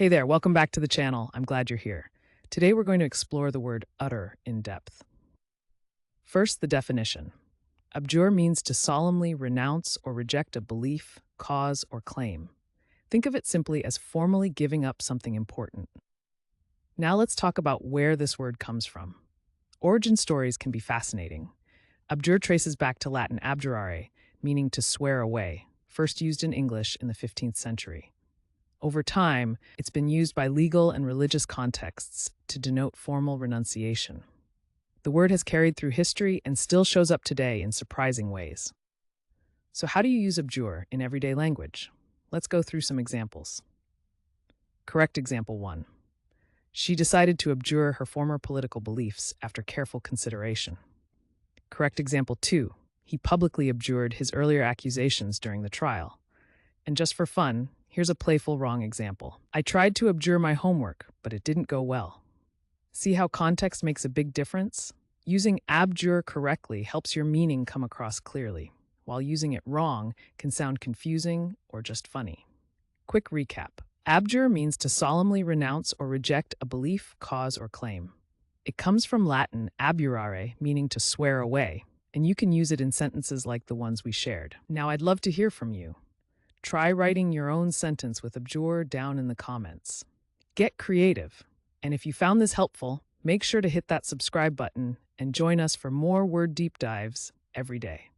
Hey there, welcome back to the channel. I'm glad you're here. Today we're going to explore the word utter in depth. First, the definition. Abjure means to solemnly renounce or reject a belief, cause, or claim. Think of it simply as formally giving up something important. Now let's talk about where this word comes from. Origin stories can be fascinating. Abjure traces back to Latin abjurare, meaning to swear away, first used in English in the 15th century. Over time, it's been used by legal and religious contexts to denote formal renunciation. The word has carried through history and still shows up today in surprising ways. So how do you use abjure in everyday language? Let's go through some examples. Correct example 1. She decided to abjure her former political beliefs after careful consideration. Correct example 2. He publicly abjured his earlier accusations during the trial. And just for fun, here's a playful wrong example. I tried to abjure my homework, but it didn't go well. See how context makes a big difference? Using abjure correctly helps your meaning come across clearly, while using it wrong can sound confusing or just funny. Quick recap. Abjure means to solemnly renounce or reject a belief, cause, or claim. It comes from Latin abjurare, meaning to swear away, and you can use it in sentences like the ones we shared. Now I'd love to hear from you. Try writing your own sentence with abjure down in the comments. Get creative. And if you found this helpful, make sure to hit that subscribe button and join us for more word deep dives every day.